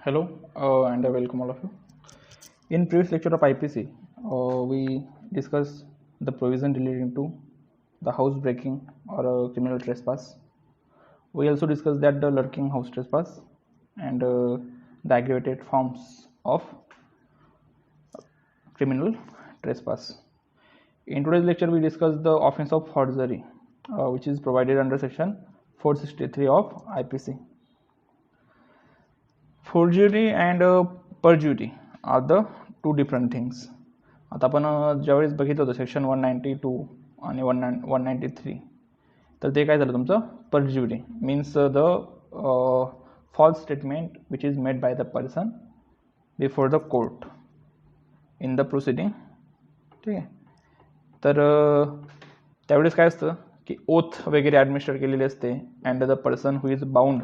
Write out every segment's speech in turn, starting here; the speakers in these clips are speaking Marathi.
Hello and welcome all of you. In previous lecture of IPC, we discussed the provision relating to the housebreaking or criminal trespass. We also discussed that the lurking house trespass and the aggravated forms of criminal trespass. In today's lecture, we discussed the offense of forgery, which is provided under section 463 of IPC. Forgery and perjury are the two different things. आता आपण ज्यावेळेस बघितलं होतं सेक्शन 192 आणि 193, तर ते काय झालं तुमचं perjury means the false statement which is made by the person before the court in the proceeding. ठीक आहे. तर त्यावेळेस काय असतं की ओथ वगैरे ॲडमिनिस्टर केलेली असते and the person who is bound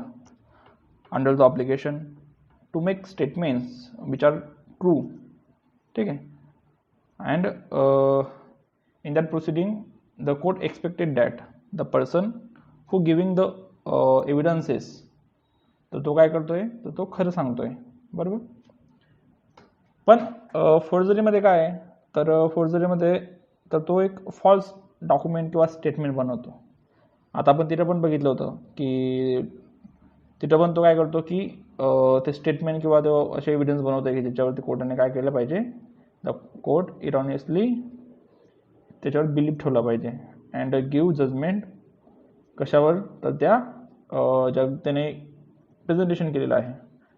under the obligation to make statements which are true. ठीक आहे. And in that proceeding the court expected that the person who giving the evidences तो काय करतोय तर तो खरं सांगतोय. बरोबर. पण फोर्जरीमध्ये काय आहे तर फोर्जरीमध्ये तर तो एक फॉल्स डॉक्युमेंट किंवा स्टेटमेंट बनवतो. आता आपण तिथं पण बघितलं होतं की तिथं पण तो काय करतो की ते स्टेटमेंट किंवा तो असे एव्हिडन्स बनवतोय की ज्याच्यावरती कोर्टाने काय केलं पाहिजे, द कोर्ट इरॉनियसली त्याच्यावर बिलीफ ठेवला पाहिजे अँड गिव्ह जजमेंट कशावर तर त्या ज्या त्याने प्रेझेंटेशन केलेलं आहे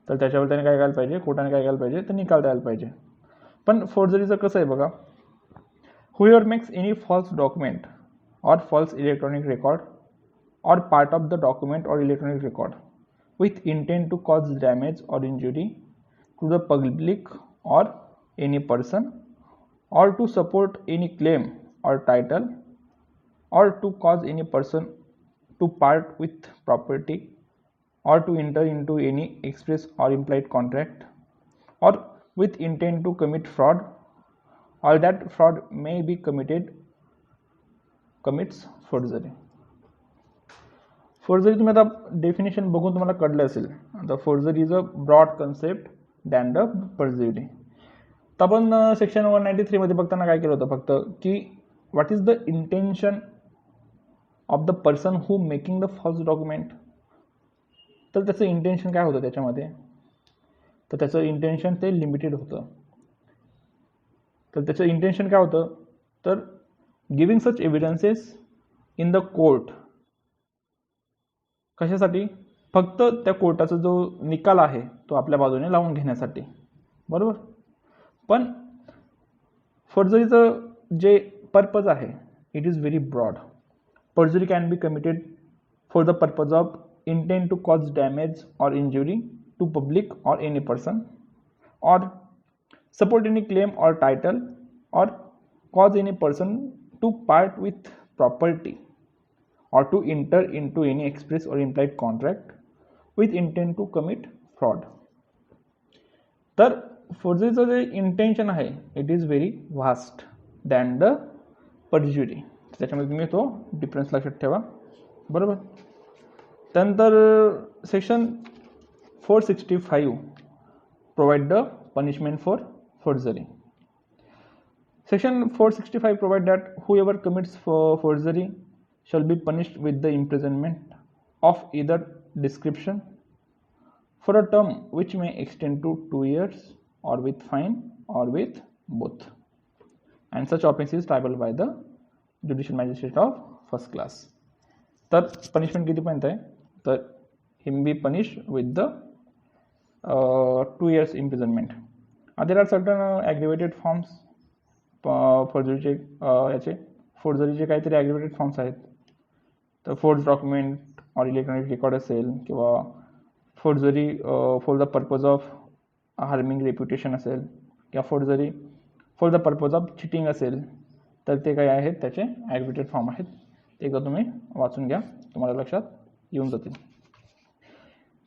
तर त्याच्यावर त्याने काय करायला पाहिजे, कोर्टाने काय करायला पाहिजे तर निकाल द्यायला पाहिजे. पण फोर्जरीचं कसं आहे बघा, whoever makes any false document or false electronic record or part of the document or electronic record with intent to cause damage or injury to the public or any person or to support any claim or title or to cause any person to part with property or to enter into any express or implied contract or with intent to commit fraud or that fraud may be commits forgery. Forgery तुम्ही आता डेफिनेशन बघून तुम्हाला कळलं असेल. आता forgery is a broad concept than the perjury. तर आपण सेक्शन 193 मध्ये बघताना काय केलं होतं फक्त की what is the intention of the person who making the false document. तर त्याचं इंटेन्शन काय होतं त्याच्यामध्ये, तर त्याचं इंटेन्शन ते लिमिटेड होतं. तर त्याचं इंटेन्शन काय होतं तर giving such evidences in the court. कशासाठी, फक्त त्या कोर्टाचा जो निकाल आहे तो आपल्या बाजूने लावून घेण्यासाठी. बरोबर. पण फोर्जरीचं जे पर्पज आहे it is very broad. Perjury can be committed for the purpose of intent to cause damage or injury to public or any person or support any claim or title or cause any person to part with property or to enter into any express or implied contract with intent to commit fraud. तर फोर्जरीचं जे इंटेन्शन आहे it is very vast than the perjury. त्याच्यामध्ये तुम्ही तो डिफरन्स लक्षात ठेवा. बरोबर. त्यानंतर section 465 provide the punishment for forgery. Section 465 provide that whoever commits forgery shall be punished with the imprisonment of either description for a term which may extend to 2 years or with fine or with both, and such offense is triable by the judicial magistrate of first class. तर पनिशमेंट किती पर्यंत आहे तर हिम be punish with the 2 years imprisonment. there are certain aggravated forms फोर्जरीचे याचे फोर्जरीचे काहीतरी ॲग्रिवेटेड फॉर्म्स आहेत. तर forge document or electronic record असेल किंवा forgery for the purpose of harming reputation असेल किंवा forgery for the purpose of cheating असेल तर ते काय आहेत त्याचे ॲग्रिवेटेड फॉर्म आहेत. ते एकदा तुम्ही वाचून घ्या, तुम्हाला लक्षात येऊन जातील.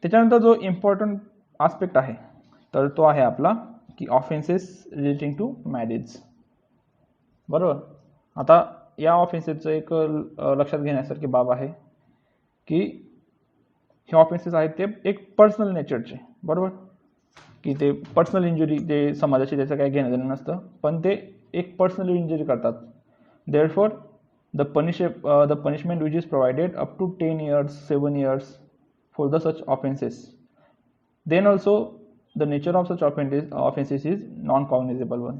त्याच्यानंतर जो इम्पॉर्टंट आस्पेक्ट आहे तर तो आहे आपला की ऑफेन्सेस रिलेटिंग टू मॅरेज. बरोबर. आता या ऑफेन्सेसचं एक लक्षात घेण्यासारखी बाब आहे की हे ऑफेन्सेस आहेत ते एक पर्सनल नेचरचे. बरोबर. की ते पर्सनल इंजुरी, ते समाजाशी त्याचं काही घेणं देणं नसतं, पण ते एक पर्सनल इंजुरी करतात. Therefore the punishment which is provided up to 10 years, 7 years for the such offenses. Then also the nature of such offenses is non-cognizable one.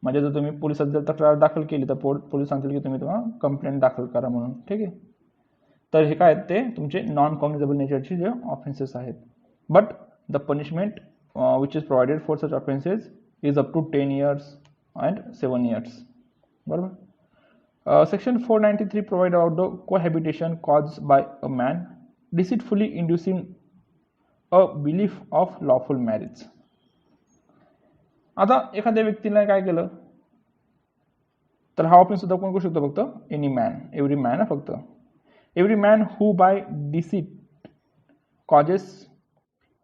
म्हणजे जर तुम्ही पोलिसात जर तक्रार दाखल केली तर पोलीस सांगतील की तुम्ही तुम्हाला कंप्लेंट दाखल करा म्हणून, ठीक आहे. तर हे काय आहेत, ते तुमचे नॉन कॉग्निझेबल नेचरचे जे ऑफेन्सेस आहेत. But the punishment which is provided for such offences is up to 10 years and 7 years. बरोबर. Section 493 provide about the cohabitation caused by a man deceitfully inducing a belief of lawful marriage. आता एखाद्या व्यक्तीने काय केलं तर हा ऑप्शन सुद्धा कोण करू शकतो, फक्त एनी मॅन, एव्हरी मॅन, फक्त every man who by deceit causes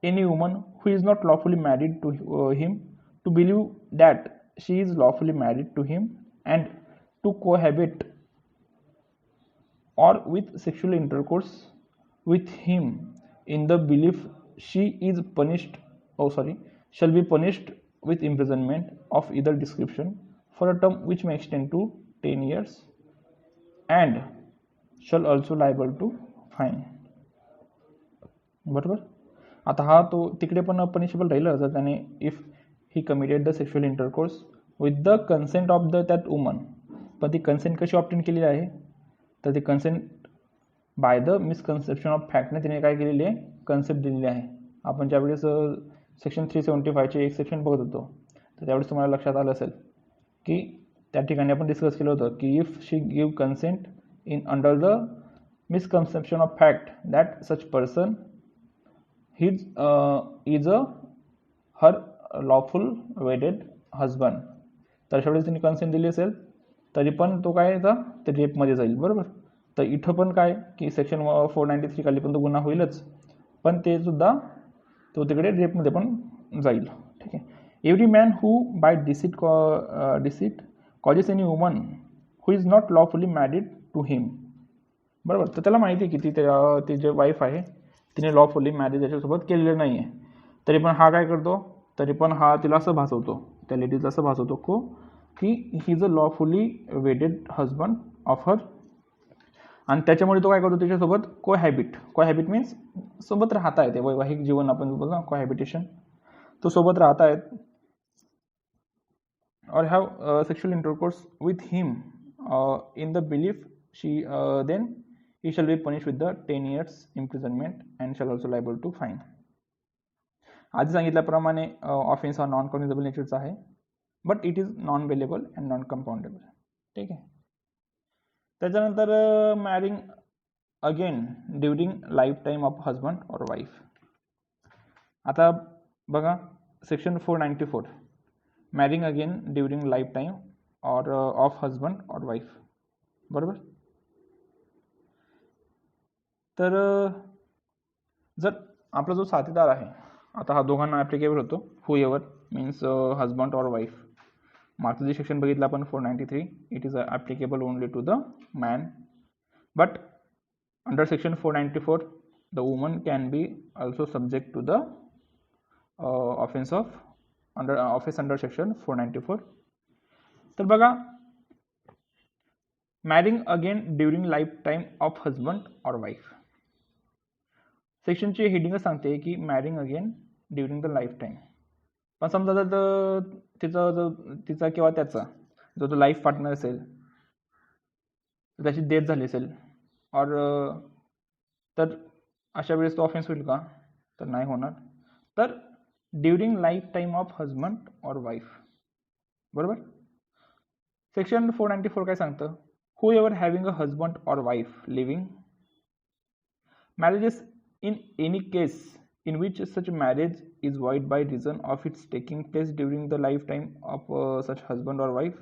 any woman who is not lawfully married to him to believe that she is lawfully married to him and to cohabit or with sexual intercourse with him in the belief she is shall be punished with imprisonment of either description for a term which may extend to 10 years and shall also liable to fine. बरोबर. आता हा तो तिकडे पण पनिशेबल राहिलं जर त्याने if he committed the sexual intercourse with the consent of the that woman. पण ती कन्सेंट कशी ऑप्टेन केलेली आहे, तर ती consent by the misconception of फॅक्टने तिने काय केलेली आहे, कन्सेप्ट दिलेली आहे. आपण ज्यावेळेस सेक्शन 375चे एक सेक्शन बघत होतो तर त्यावेळेस तुम्हाला लक्षात आलं असेल की त्या ठिकाणी आपण डिस्कस केलं होतं की if she give consent in under the misconception of fact that such person is her lawful wedded husband. तर अशा वेळेस तिने कन्सेंट दिली असेल तरी पण तो काय येतं, ते रेपमध्ये जाईल. बरोबर. तर इथं पण काय की सेक्शन 493 खाली पण तो गुन्हा होईलच, पण ते सुद्धा तो तिकडे रेपमध्ये पण जाईल. ठीक आहे. Every man who by deceit causes any woman who is not lawfully married to him. बरोबर. तर त्याला माहिती आहे की ती जे वाईफ आहे तिने लॉफुली मॅरेज याच्यासोबत केलेलं नाही आहे, तरी पण हा काय करतो, तरी पण हा तिला असं भासवतो, त्या लेडीजला असं भासवतो की he is a lawfully वेडेड husband of her. आणि त्याच्यामुळे तो काय करतो, त्याच्यासोबत कोहॅबिट मीन्स सोबत राहता येते, वैवाहिक जीवन आपण बोलतो ना, कोहॅबिटेशन. तो सोबत राहता आहेत or have sexual intercourse with him in the belief she then he shall be punished with the 10 years imprisonment and shall also liable to fine. आधी सांगितल्याप्रमाणे ऑफेन्स हा नॉन कॉग्निझेबल नेचरचा आहे, but it is non bailable and non compoundable. ठीक आहे. त्याच्यानंतर marrying again during life time of husband और वाईफ. आता बघा section 494 marrying again during life time और ऑफ हजबंड और वाईफ. बरोबर. तर जर आपला जो साथीदार आहे, आता हा दोघांना ॲप्लिकेबल होतो, हू एवर मीन्स हजबंड और वाईफ. मागचं जे सेक्शन बघितलं आपण 493 it is applicable only to the man, but under section 494 the woman can be also subject to the offence under section 494. तर बघा marrying again during life time of husband और वाईफ. सेक्शनची हेडिंगच सांगते की marrying again during the life time. पण समजा जर तिचा किंवा त्याचा जो लाईफ पार्टनर असेल त्याची डेथ झाली असेल और तर अशा वेळेस तो ऑफेन्स होईल का, तर नाही होणार. तर during life time of husband और वाईफ. बरोबर. सेक्शन 494 काय सांगतं, हू एवर हॅव्हिंग अ हजबंड और wife living marriages in any case in which such marriage is void by reason of its taking place during the lifetime of such husband or wife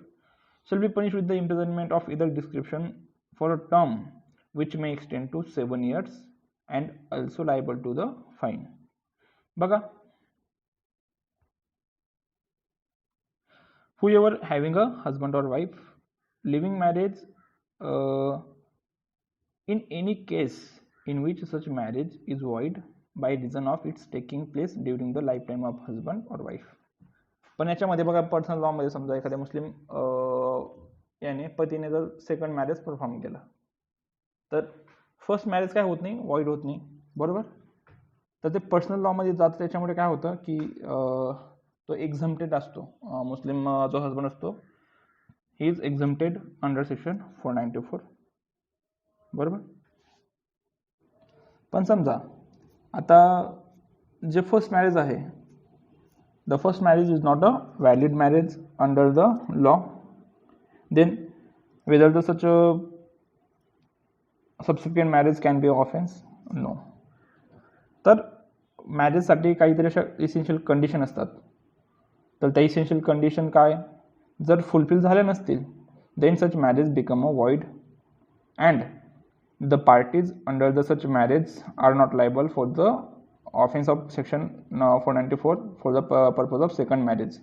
shall be punished with the imprisonment of either description for a term which may extend to 7 years and also liable to the fine. बघा whoever having a husband or wife living marriage in any case in which such marriage is void by reason of its taking place during the life time of husband और वाईफ. पण याच्यामध्ये बघा पर्सनल लॉमध्ये समजा एखाद्या मुस्लिम याने पतीने जर सेकंड मॅरेज परफॉर्म केला तर फर्स्ट मॅरेज काय होत नाही, वॉइड होत नाही, बरोबर. तर ते पर्सनल लॉमध्ये जातं, त्याच्यामुळे काय होतं की तो एक्झम्प्टेड असतो. मुस्लिम जो हजबंड असतो he is exempted under section 494, बरोबर. पण समजा आता जे फर्स्ट मॅरेज आहे, the first marriage is not a valid marriage under the law, then whether the such subsequent marriage can be offence, no. तर मॅरेजसाठी काहीतरी अशा इसेन्शियल कंडिशन असतात. तर त्या इसेन्शियल कंडिशन काय जर फुलफिल झाल्या नसतील, then such marriage become a void and the parties under the such marriage are not liable for the offence of section 494 for the purpose of second marriage.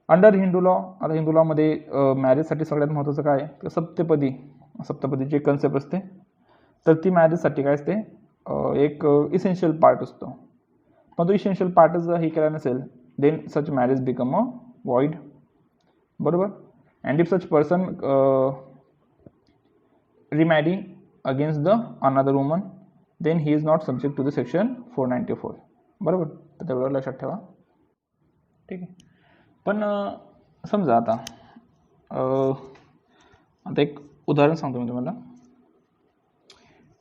Under Hindu law, आता हिंदू लॉमध्ये मॅरेजसाठी सगळ्यात महत्त्वाचं काय तर सप्तपदी जे कन्सेप्ट असते, तर ती मॅरेजसाठी काय असते एक इसेन्शियल पार्ट असतो. पण तो इसेन्शियल पार्टच जर हे केला नसेल, then such marriage become a void, बरोबर. And if such person remarry against the another woman, then he is not subject to the section 494, बरोबर. तर तेवढं लक्षात ठेवा, ठीक आहे. पण समजा आता एक उदाहरण सांगतो मी तुम्हाला.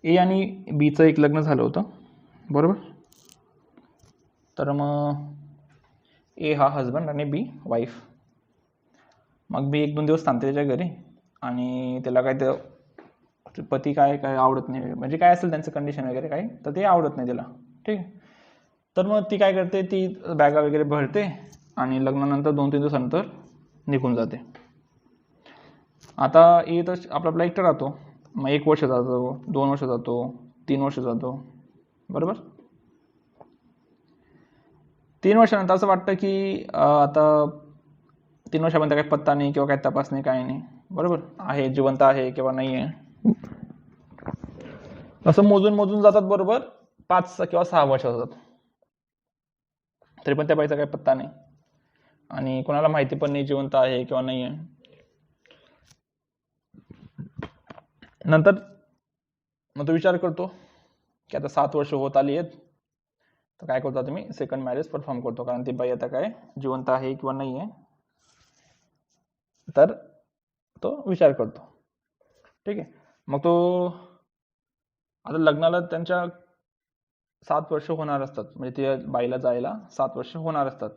ए आणि बीचं एक लग्न झालं होतं, बरोबर. तर मग ए हा हजबंड आणि बी वाईफ. मग बी 1-2 दिवस थांबते त्याच्या घरी आणि त्याला काय ते पती काय आवडत नाही, म्हणजे काय असेल त्यांचं कंडिशन वगैरे काय, तर ते आवडत नाही त्याला, ठीक आहे. तर मग ती काय करते, ती बॅगा वगैरे भरते आणि लग्नानंतर 2-3 दिवसानंतर निघून जाते. आता ए तर आपला एकटा राहतो. मग 1 वर्ष जातो, 2 वर्ष जातो, 3 वर्ष जातो, बरोबर. 3 वर्षानंतर असं वाटतं की आता 3 वर्षापर्यंत काही पत्ता नाही किंवा काही तपास नाही, काही नाही, बरोबर. आहे जिवंत आहे किंवा नाही आहे असं मोजून जातात, बरोबर. 5 किंवा 6 वर्ष जातात, तरी पण त्या बाईचा काही पत्ता नाही आणि कोणाला माहिती पण नाही जिवंत आहे किंवा नाही आहे. नंतर मग तो विचार करतो की आता 7 वर्ष होत आली आहेत, तर काय करतो तुम्ही सेकंड मॅरेज परफॉर्म करतो, कारण ती बाई आता काय जिवंत आहे किंवा नाही आहे. तर तो विचार करतो, ठीक आहे. मग तो आता लग्नाला त्यांच्या 7 वर्ष होणार असतात, म्हणजे त्या बाईला जायला 7 वर्ष होणार असतात.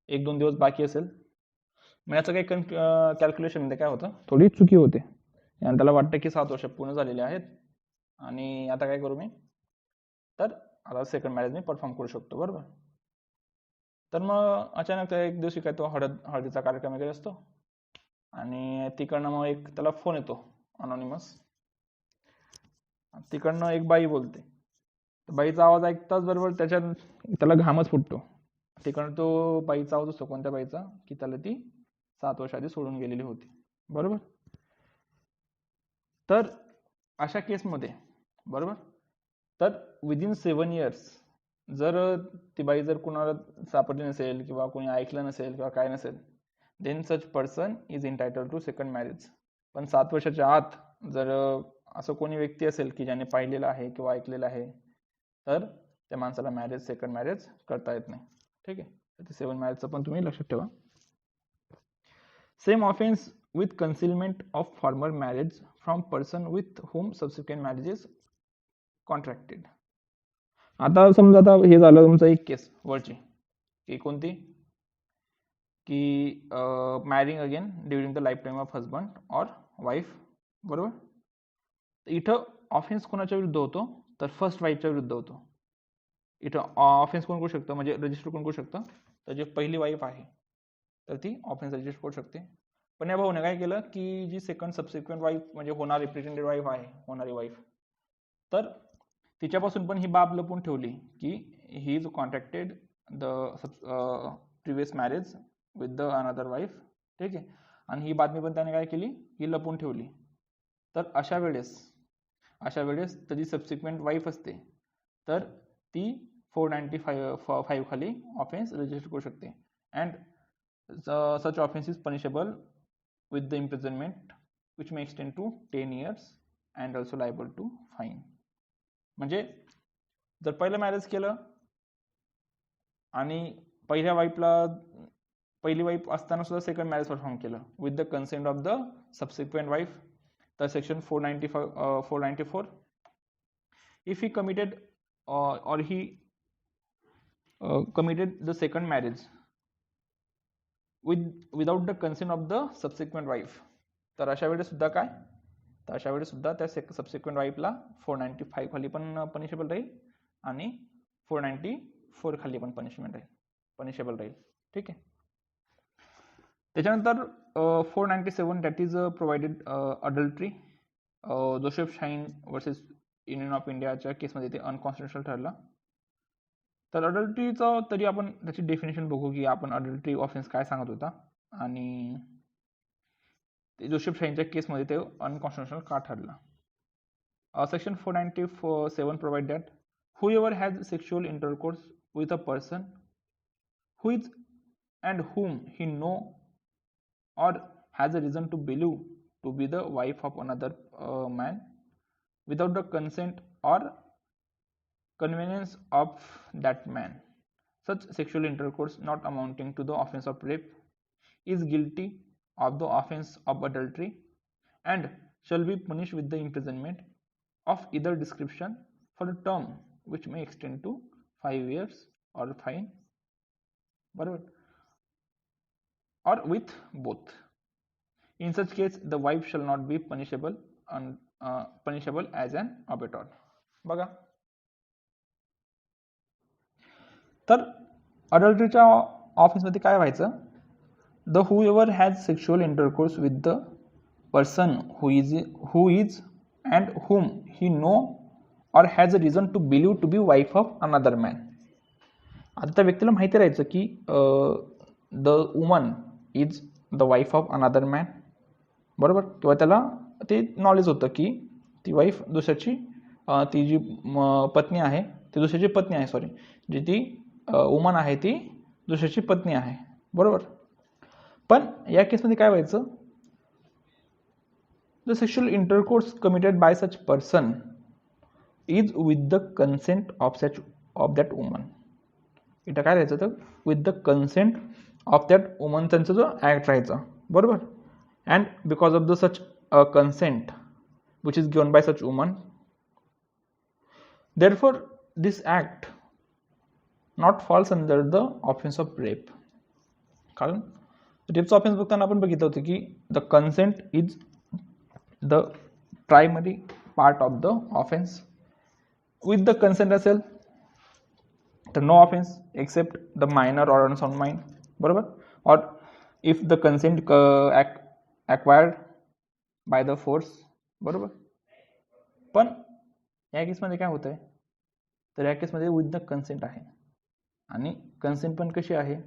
1-2 दिवस बाकी असेल. मग याचं काही कॅल्क्युलेशनमध्ये काय होतं, थोडी चुकी होते आणि त्याला वाटतं की 7 वर्ष पूर्ण झालेले आहेत आणि आता काय करू मी, तर आता सेकंड मॅरेज मी परफॉर्म करू शकतो, बरोबर. तर मग अचानक एक दिवशी काय तो हळदीचा कार्यक्रम वगैरे असतो आणि तिकडनं मग एक त्याला फोन येतो अनॉनिमस. तिकडनं एक बाई बोलते. बाईचा आवाज ऐकताच बरोबर त्याला घामच फुटतो. तिकडनं तो बाईचा आवाज असतो, कोणत्या बाईचा, की त्याला ती 7 वर्ष आधी सोडून गेलेली होती, बरोबर. तर अशा केसमध्ये, बरोबर, तर विदिन 7 इयर्स जर ती बाई जर कुणाला सापडली नसेल किंवा कोणी ऐकलं नसेल किंवा काय नसेल, then such person is entitle to second marriage. पण 7 वर्षाच्या आत जर असं कोणी व्यक्ती असेल की ज्याने पाहिलेलं आहे किंवा ऐकलेलं आहे, तर त्या माणसाला सेकंड मॅरेज करता येत नाही, ठीक आहे. तर ते 7 मॅरेजचं पण तुम्ही लक्षात ठेवा. Same offence with concealment of former marriage from person with whom subsequent marriages contracted. आता समजा आता हे झालं तुमचं एक केस वरची, की कोणती, की marrying again during the life time of husband और वाईफ, बरोबर. इथं ऑफेन्स कोणाच्या विरुद्ध होतो, तर फर्स्ट वाईफच्या विरुद्ध होतो. इथं ऑफेन्स कोण करू शकतं, म्हणजे रजिस्टर कोण करू शकतं, तर जी पहिली वाईफ आहे तर ती ऑफेन्स रजिस्टर करू शकते. पण या भाऊने काय केलं की जी सेकंड सबसिक्वेंट वाईफ म्हणजे होणारी प्रेटेंडेड वाईफ आहे, होणारी वाईफ, तर तिच्यापासून पण ही बाब लपून ठेवली की he is contracted the previous marriage with the another wife, ठीक आहे. आणि ही बातमी पण त्याने काय केली, ही लपून ठेवली. तर अशा वेळेस त्याची सबसिक्वेंट वाईफ असते, तर ती 495 खाली ऑफेन्स रजिस्टर करू शकते. And such offence is punishable with the imprisonment which may extend to 10 years and also liable to fine. म्हणजे जर पहिलं मॅरेज केलं आणि पहिली वाईफ असताना सुद्धा सेकंड मॅरेज परफॉर्म केलं with the consent of the subsequent wife, तर section 494, if he committed or he committed the second marriage without the consent of the subsequent wife, तर अशा वेळेस सुद्धा काय, तर अशा वेळेस सुद्धा त्या सबसिक्वेंट वाईफला 495 खाली पण पनिशेबल राहील आणि 494 खाली पण पनिशेबल राहील. ठीक आहे. त्याच्यानंतर 497 that is provided adultery. Joseph shine versus union of इंडियाच्या केसमध्ये ते अनकॉन्स्टिट्युशनल ठरलं. तर अडल्ट्रीचं तरी आपण त्याची डेफिनेशन बघू की आपण अडल्ट्री ऑफेन्स काय सांगत होता आणि जोसेफ शाईनच्या केसमध्ये ते अनकॉन्स्टिट्युशनल का ठरलं. Section 497 provide that whoever has sexual intercourse with a person who is and whom he know or has a reason to believe to be the wife of another man without the consent or convenience of that man, such sexual intercourse not amounting to the offense of rape is guilty of the offense of adultery and shall be punished with the imprisonment of either description for a term which may extend to 5 years or fine, बरोबर, or with both. In such case the wife shall not be punishable as an abettor. बघा, तर अडल्टरीच्या ऑफेन्समध्ये काय व्हायचं, the whoever has sexual intercourse with the person who is and whom he know or has a reason to believe to be wife of another man. आता त्या व्यक्तीला माहिती राहायचं की the woman is the wife of another man, बरोबर, किंवा त्याला ते नॉलेज होतं की ती वाईफ दुसऱ्याची, ती जी पत्नी आहे ती दुसऱ्याची पत्नी आहे, सॉरी, जी ती वुमन आहे ती दुसऱ्याची पत्नी आहे, बरोबर. पण या केसमध्ये काय व्हायचं, the sexual intercourse committed by such person is with the consent of that woman. इथं काय राहायचं, तर with the consent of that woman त्यांचा जो ॲक्ट राहायचा, बरोबर. And because of the such consent which is given by such woman, therefore this act not falls under the offence of rape. कारण रेपचा ऑफेन्स बघताना आपण बघितलं होतं की the consent is the primary part of the offence. With the consent असेल तर no offence except the minor or unsound mind, बरोबर, or if the consent acquired by the force, बरोबर. पण या केसमध्ये काय होतं आहे, तर या केसमध्ये विथ द कन्सेंट आहे आणि कन्सेंट पण कशी आहे,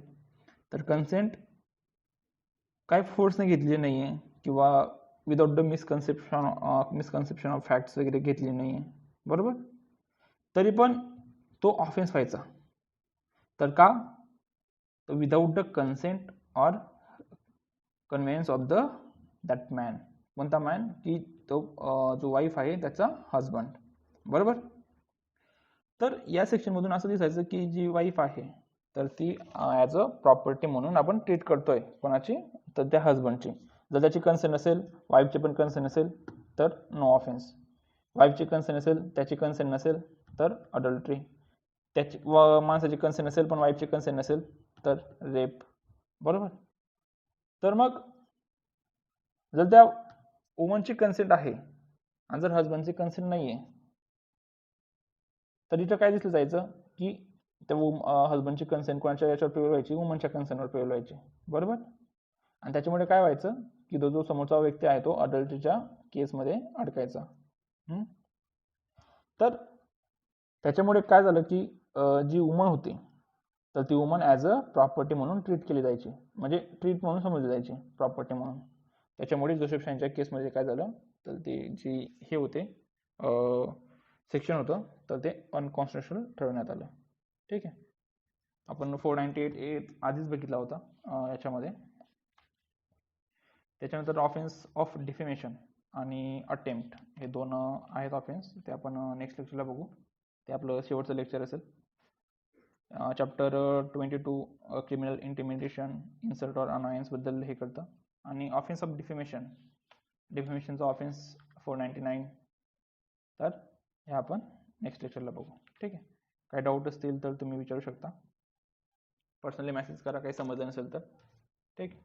तर कन्सेंट काय फोर्सने घेतली नाही आहे किंवा without the misconception of facts वगैरे घेतली नाही आहे, बरोबर. तरी पण तो ऑफेन्स व्हायचा, तर का, तर without the consent or convenience of that man. कोणता मॅन, की तो जो वाईफ आहे त्याचा हजबंड, बरोबर. तर या सेक्शनमधून असं दिसायचं की जी वाईफ आहे तर ती ॲज अ प्रॉपर्टी म्हणून आपण ट्रीट करतोय, कोणाची, तर त्या हजबंडची. जर त्याची कन्सेंट असेल, वाईफची पण कन्सेंट असेल तर नो ऑफेन्स. वाईफची कन्सेंट असेल, त्याची कन्सेंट नसेल तर अडल्ट्री. त्याची माणसाची कन्सेंट असेल पण वाईफची कन्सेंट नसेल तर रेप, बरोबर. तर मग जर त्या वुमनची कन्सेंट आहे आणि जर हजबंडची कन्सेंट नाही आहे, तर इथं काय दिसलं जायचं की त्या हजबंडची कन्सेंट कोणाच्या याच्यावर प्रिव्हेल व्हायची, वुमनच्या कन्सेंटवर प्रिव्हेल व्हायची, बरोबर. आणि त्याच्यामुळे काय व्हायचं की जो समोरचा व्यक्ती आहे तो अडल्टरीच्या केसमध्ये अडकायचा. तर त्याच्यामुळे काय झालं की जी वुमन होती तर ती वुमन ॲज अ प्रॉपर्टी म्हणून ट्रीट केली जायची, म्हणजे ट्रीट म्हणून समजली जायची, प्रॉपर्टी म्हणून. त्याच्यामुळे जोसेफ शाईनच्या केसमध्ये काय झालं, तर ते जी हे होते सेक्शन होतं तर ते अनकॉन्स्टिट्युशनल ठरवण्यात आलं. ठीक आहे. आपण 498A आधीच बघितला होता याच्यामध्ये. त्याच्यानंतर ऑफेन्स ऑफ डिफेमेशन आणि अटेम्प्ट हे दोन आहेत ऑफेन्स, ते आपण नेक्स्ट लेक्चरला बघू. ते आपलं शेवटचं लेक्चर असेल. Chapter 22 criminal intimidation, insult or अनायन्सबद्दल हे करतं. आणि ऑफेन्स ऑफ डिफेमेशनचा ऑफेन्स 499. तर हे आपण नेक्स्ट लेक्चरला बघू. ठीक आहे. काही डाऊट असतील तर तुम्ही विचारू शकता. पर्सनली मेसेज करा काही समजलं नसेल तर. ठीक.